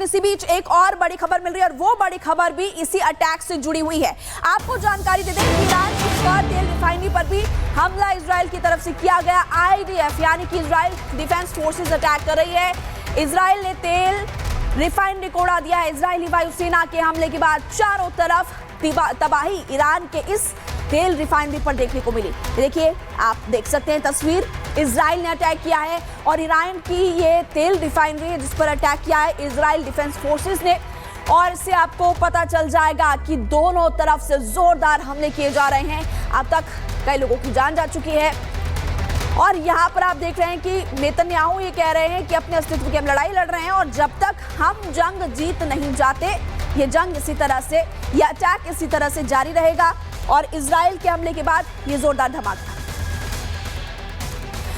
इसी बीच एक और बड़ी खबर मिल रही है और वो बड़ी खबर भी इसी अटैक से जुड़ी हुई है। आपको जानकारी दे दें कि ईरान की तेल रिफाइनरी पर भी हमला इजराइल की तरफ से किया गया। IDF यानी कि इजराइल डिफेंस फोर्सेस अटैक कर रही है। इजराइल ने तेल रिफाइनरी को उड़ा दिया है। इजरायली वायुसेना के हमले के बाद चारों तरफ तबाही ईरान के इस तेल रिफाइनरी पर देखने को मिली। देखिए, आप देख सकते हैं तस्वीर, इजराइल ने अटैक किया है और ईरान की ये तेल रिफाइनरी है जिस पर अटैक किया है इजराइल डिफेंस फोर्सेस ने। और इससे आपको पता चल जाएगा कि दोनों तरफ से जोरदार हमले किए जा रहे हैं। अब तक कई लोगों की जान जा चुकी है और यहाँ पर आप देख रहे हैं कि नेतन्याहू ये कह रहे हैं कि अपने अस्तित्व की हम लड़ाई लड़ रहे हैं और जब तक हम जंग जीत नहीं जाते, ये जंग इसी तरह से, ये अटैक इसी तरह से जारी रहेगा। और इजराइल के हमले के बाद ये जोरदार धमाका।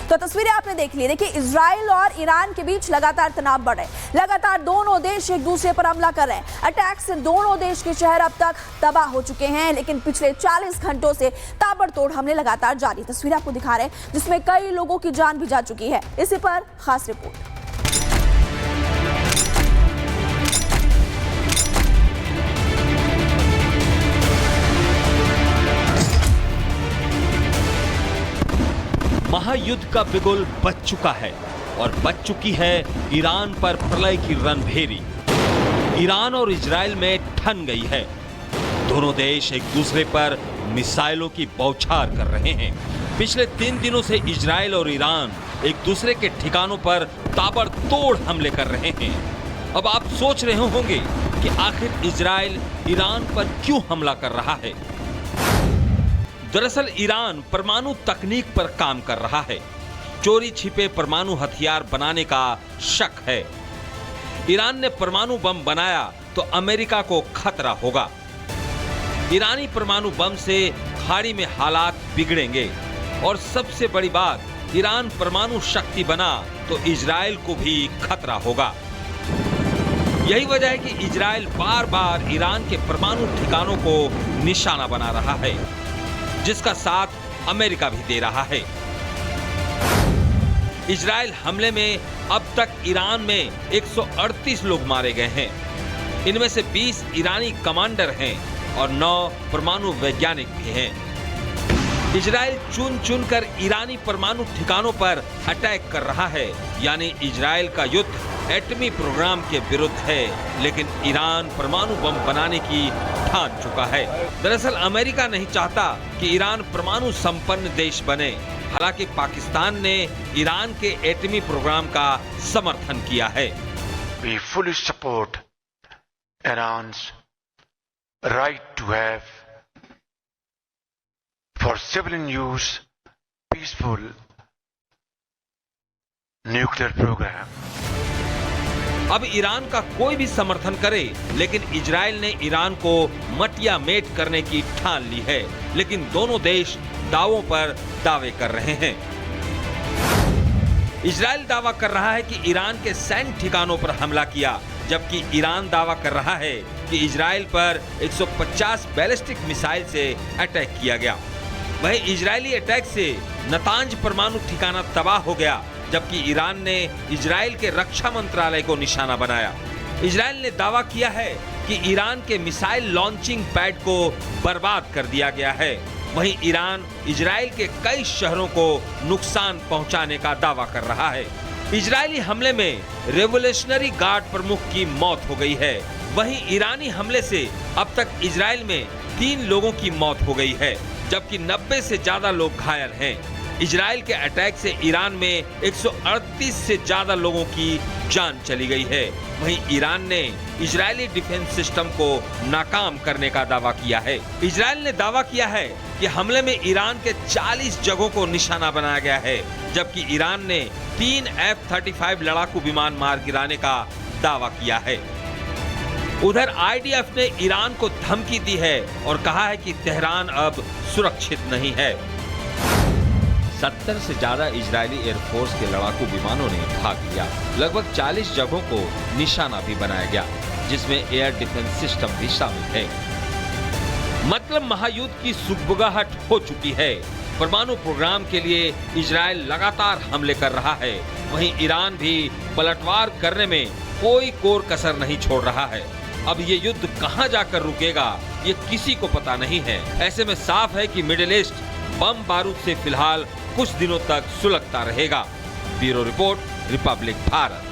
तो तस्वीरें आपने देख ली। देखिए, इजराइल और ईरान के बीच लगातार तनाव बढ़ रहे हैं। लगातार दोनों देश एक दूसरे पर हमला कर रहे हैं। अटैक से दोनों देश के शहर अब तक तबाह हो चुके हैं, लेकिन पिछले 40 घंटों से ताबड़तोड़ हमले लगातार जारी। तस्वीरें आपको दिखा रहे हैं जिसमें कई लोगों की जान भी जा चुकी है। इसी पर खास रिपोर्ट। महायुद्ध का बिगुल बज चुका है और बज चुकी है ईरान पर प्रलय की रणभेरी। ईरान और इजराइल में ठन गई है। दोनों देश एक दूसरे पर मिसाइलों की बौछार कर रहे हैं। पिछले 3 दिनों से इजराइल और ईरान एक दूसरे के ठिकानों पर ताबड़तोड़ हमले कर रहे हैं। अब आप सोच रहे होंगे कि आखिर इजराइल ईरान पर क्यों हमला कर रहा है। दरअसल ईरान परमाणु तकनीक पर काम कर रहा है। चोरी छिपे परमाणु हथियार बनाने का शक है। ईरान ने परमाणु बम बनाया तो अमेरिका को खतरा होगा। ईरानी परमाणु बम से खाड़ी में हालात बिगड़ेंगे और सबसे बड़ी बात, ईरान परमाणु शक्ति बना तो इजराइल को भी खतरा होगा। यही वजह है कि इजराइल बार बार ईरान के परमाणु ठिकानों को निशाना बना रहा है, जिसका साथ अमेरिका भी दे रहा है। इजराइल हमले में अब तक ईरान में 138 लोग मारे गए हैं। इनमें से 20 ईरानी कमांडर हैं और 9 परमाणु वैज्ञानिक भी हैं। इजराइल चुन चुन कर ईरानी परमाणु ठिकानों पर अटैक कर रहा है, यानी इजराइल का युद्ध एटमी प्रोग्राम के विरुद्ध है, लेकिन ईरान परमाणु बम बनाने की ठान चुका है। दरअसल अमेरिका नहीं चाहता कि ईरान परमाणु संपन्न देश बने। हालांकि पाकिस्तान ने ईरान के एटमी प्रोग्राम का समर्थन किया है। We fully support Iran's right to have for civilian use peaceful nuclear program. अब ईरान का कोई भी समर्थन करे, लेकिन इजराइल ने ईरान को मटिया मेट करने की ठान ली है। लेकिन दोनों देश दावों पर दावे कर रहे हैं। इजराइल दावा कर रहा है कि ईरान के सैन्य ठिकानों पर हमला किया, जबकि ईरान दावा कर रहा है कि इजराइल पर 150 बैलिस्टिक मिसाइल से अटैक किया गया। वहीं इजरायली अटैक से नतांज परमाणु ठिकाना तबाह हो गया, जबकि ईरान ने इजराइल के रक्षा मंत्रालय को निशाना बनाया। इजराइल ने दावा किया है कि ईरान के मिसाइल लॉन्चिंग पैड को बर्बाद कर दिया गया है। वहीं ईरान इजराइल के कई शहरों को नुकसान पहुंचाने का दावा कर रहा है। इजरायली हमले में रेवोल्यूशनरी गार्ड प्रमुख की मौत हो गई है। वहीं ईरानी हमले से अब तक इजराइल में 3 लोगों की मौत हो गई है, जबकि 90 से ज्यादा लोग घायल हैं। इजराइल के अटैक से ईरान में 138 से ज्यादा लोगों की जान चली गई है। वहीं ईरान ने इजरायली डिफेंस सिस्टम को नाकाम करने का दावा किया है। इजराइल ने दावा किया है कि हमले में ईरान के 40 जगहों को निशाना बनाया गया है, जबकि ईरान ने 3 F-35 लड़ाकू विमान मार गिराने का दावा किया है। उधर IDF ने ईरान को धमकी दी है और कहा है कि तेहरान अब सुरक्षित नहीं है। 70 से ज्यादा इजरायली एयरफोर्स के लड़ाकू विमानों ने भाग लिया। लगभग 40 जगहों को निशाना भी बनाया गया, जिसमें एयर डिफेंस सिस्टम भी शामिल है। मतलब महायुद्ध की सुगबुगाहट हो चुकी है। परमाणु प्रोग्राम के लिए इजराइल लगातार हमले कर रहा है। वहीं ईरान भी पलटवार करने में कोई कोर कसर नहीं छोड़ रहा है। अब ये युद्ध कहां जाकर रुकेगा ये किसी को पता नहीं है। ऐसे में साफ है कि मिडिल ईस्ट बम बारूद से फिलहाल कुछ दिनों तक सुलगता रहेगा। Bureau report, Republic Bharat.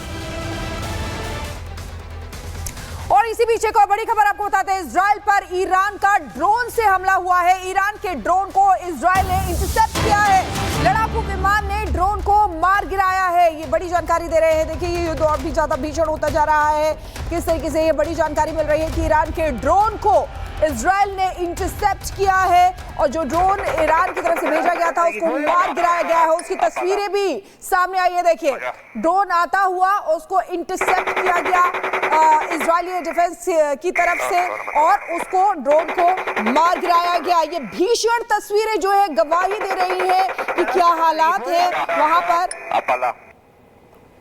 और इसी बीच एक और बड़ी खबर आपको बताते हैं, इजराइल पर ईरान का ड्रोन से हमला हुआ है। ईरान के ड्रोन को इजराइल ने इंटरसेप्ट किया है। लड़ाकू विमान ने ड्रोन को मार गिराया है। ये बड़ी जानकारी दे रहे हैं। देखिए ये युद्ध और भी ज्यादा भीषण होता जा रहा है। किस तरीके से ये बड़ी जानकारी मिल रही है कि ईरान के ड्रोन को इजराइल ने इंटरसेप्ट किया है और जो ड्रोन ईरान की तरफ से भेजा गया था उसको मार गिराया गया है। उसकी तस्वीरें भी सामने आई है। देखिए ड्रोन आता हुआ उसको इंटरसेप्ट किया गया इजरायली डिफेंस की तरफ से और उसको ड्रोन को मार गिराया गया। ये भीषण तस्वीरें जो है गवाही दे रही है कि क्या हालात है वहां पर।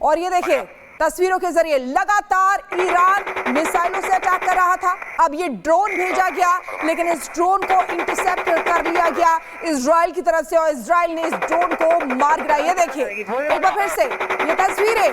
और ये देखिए तस्वीरों के जरिए लगातार ईरान मिसाइलों से अटैक कर रहा था। अब ये ड्रोन भेजा गया लेकिन इस ड्रोन को इंटरसेप्ट कर लिया गया इजराइल की तरफ से और इजराइल ने इस ड्रोन को मार गिराया। ये देखिए एक बार फिर से ये तस्वीरें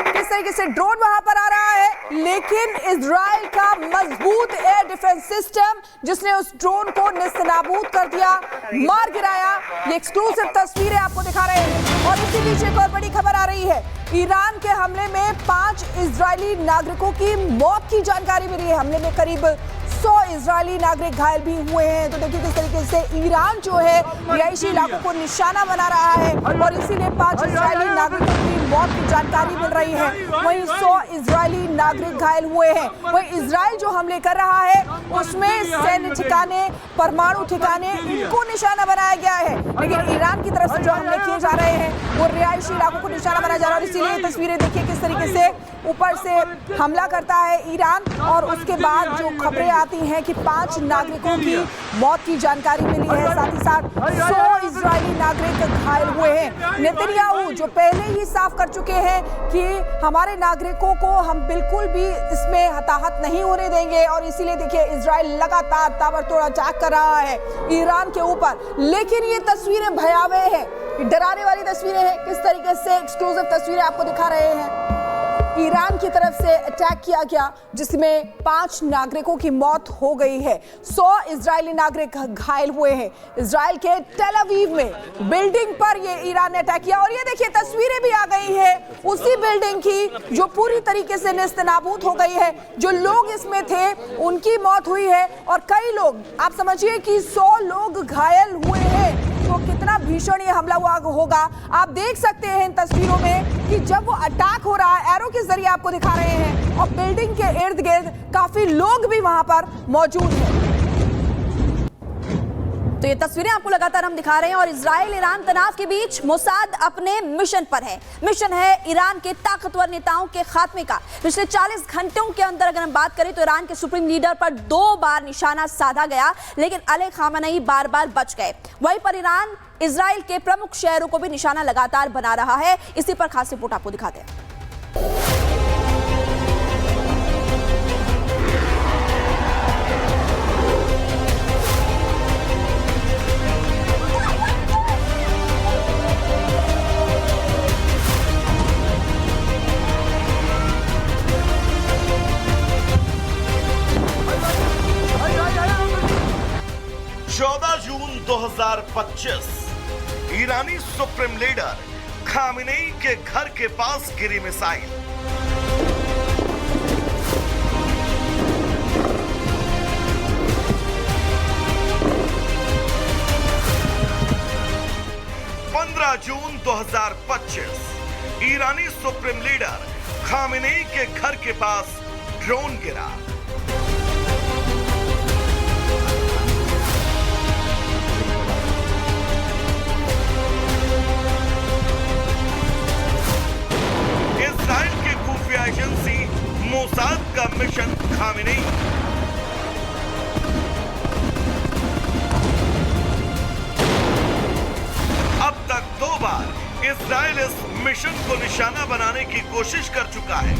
किस तरीके से ड्रोन वहां पर आ रहा है लेकिन इजराइल का मजबूत एयर डिफेंस सिस्टम जिसने उस ड्रोन को नेस्तनाबूद कर दिया, मार गिराया। ये एक्सक्लूसिव तस्वीरें आपको दिखा रहे हैं। और इसी बीच एक और बड़ी खबर आ रही है, ईरान के हमले में 5 इजरायली नागरिकों की मौत की जानकारी मिली है। हमले में करीब 100 इजरायली नागरिक घायल भी हुए हैं। तो देखिए किस तरीके से ईरान जो है रिहायशी इलाकों को निशाना बना रहा है और इसीलिए 5 इजरायली नागरिकों की मौत की जानकारी मिल रही है। वहीं 100 इजरायली नागरिक घायल हुए हैं। वहीं इजराइल जो हमले कर रहा है उसमें सैन्य ठिकाने, परमाणु ठिकाने, इनको निशाना बनाया गया है। लेकिन ईरान की तरफ से जो हमले किए जा रहे हैं वो रिहायशी इलाकों को निशाना बनाया जा रहा है। इसीलिए तस्वीरें देखिए किस तरीके से ऊपर से हमला करता है ईरान और उसके बाद जो खबरें आती हैं कि 5 नागरिकों की मौत की जानकारी मिली है। साथ ही साथ 100 इजरायली नागरिक घायल हुए हैं। नेतन्याहू जो पहले ही साफ कर चुके हैं कि हमारे नागरिकों को हम बिल्कुल भी इसमें हताहत नहीं होने देंगे और इसीलिए देखिए इजराइल लगातार ताबड़तोड़ अटैक कर रहा है ईरान के ऊपर। लेकिन ये तस्वीरें भयावह हैं, डराने वाली तस्वीरें हैं। किस तरीके से एक्सक्लूसिव तस्वीरें आपको दिखा रहे हैं। ईरान की तरफ से अटैक किया गया जिसमें 5 नागरिकों की मौत हो गई है। 100 इजरायली नागरिक घायल हुए हैं। इजराइल के टेल अवीव में बिल्डिंग पर ये ईरान ने अटैक किया और ये देखिए तस्वीरें भी आ गई है उसी बिल्डिंग की जो पूरी तरीके से नेस्तनाबूद हो गई है। जो लोग इसमें थे उनकी मौत हुई है और कई लोग, आप समझिए कि 100 लोग घायल हुए हैं। तो कितना भीषण ये हमला हुआ होगा। आप देख सकते हैं इन तस्वीरों में कि जब वो अटैक हो रहा है, एरो के जरिए आपको दिखा रहे हैं और बिल्डिंग के इर्द गिर्द काफी लोग भी वहां पर मौजूद हैं। तो ये तस्वीरें आपको लगातार हम दिखा रहे हैं और इजराइल ईरान तनाव के बीच मोसाद अपने मिशन पर है। मिशन है ईरान के ताकतवर नेताओं के खात्मे का। पिछले 40 घंटों के अंदर अगर हम बात करें तो ईरान के सुप्रीम लीडर पर 2 बार निशाना साधा गया लेकिन अली खामेनी बार बार बच गए। वहीं पर ईरान इजराइल के प्रमुख शहरों को भी निशाना लगातार बना रहा है। इसी पर खास रिपोर्ट आपको दिखाते हैं। जून 2025 ईरानी सुप्रीम लीडर खामेनी के घर के पास गिरी मिसाइल। जून 2025 ईरानी सुप्रीम लीडर खामेनी के घर के पास ड्रोन गिरा। इजराइल की खुफिया एजेंसी मोसाद का मिशन खामेनी। अब तक 2 बार इजराइल इस मिशन को निशाना बनाने की कोशिश कर चुका है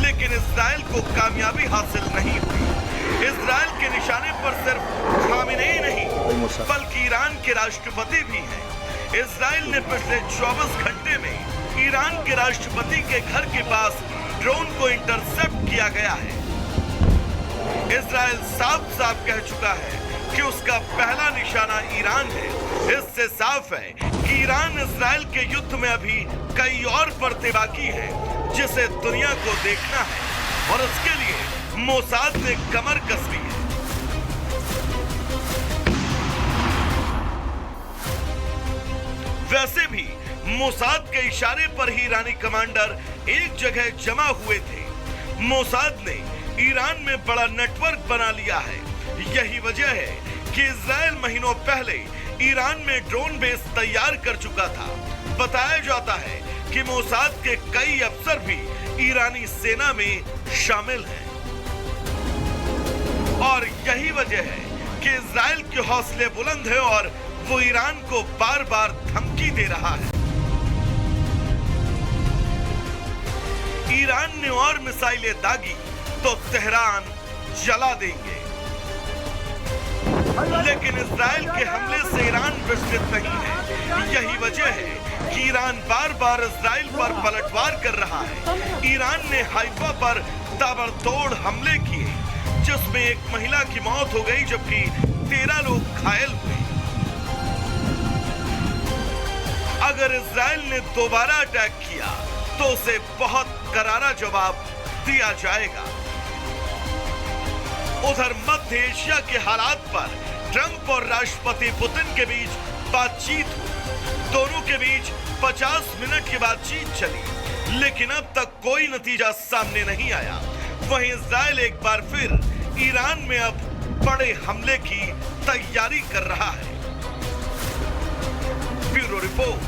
लेकिन इजराइल को कामयाबी हासिल नहीं हुई। इजराइल के निशाने पर सिर्फ खामेनी नहीं बल्कि ईरान के राष्ट्रपति भी हैं। इजराइल ने पिछले 24 घंटे में ईरान के राष्ट्रपति के घर के पास ड्रोन को इंटरसेप्ट किया गया है। इजराइल साफ साफ कह चुका है कि उसका पहला निशाना ईरान है। इससे साफ है कि ईरान इजराइल के युद्ध में अभी कई और परतें बाकी हैं जिसे दुनिया को देखना है और उसके लिए मोसाद ने कमर कस ली है। वैसे भी मोसाद के इशारे पर ही ईरानी कमांडर एक जगह जमा हुए थे। मोसाद ने ईरान में बड़ा नेटवर्क बना लिया है। यही वजह है कि इजराइल महीनों पहले ईरान में ड्रोन बेस तैयार कर चुका था। बताया जाता है कि मोसाद के कई अफसर भी ईरानी सेना में शामिल हैं और यही वजह है कि इजराइल के हौसले बुलंद हैं और वो ईरान को बार बार धमकी दे रहा है। ईरान ने और मिसाइलें दागी तो तेहरान जला देंगे, लेकिन इजराइल के हमले से ईरान विचलित नहीं है। यही वजह है कि ईरान बार बार इजराइल पर पलटवार कर रहा है। ईरान ने हाइफा पर ताबड़तोड़ हमले किए जिसमें एक महिला की मौत हो गई जबकि 13 लोग घायल हुए। अगर इजराइल ने दोबारा अटैक किया तो उसे बहुत करारा जवाब दिया जाएगा। उधर मध्य एशिया के हालात पर ट्रंप और राष्ट्रपति पुतिन के बीच बातचीत हुई। दोनों के बीच 50 मिनट की बातचीत चली, लेकिन अब तक कोई नतीजा सामने नहीं आया। वहीं इजराइल एक बार फिर ईरान में अब बड़े हमले की तैयारी कर रहा है। Bureau report,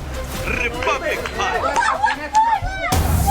Republic.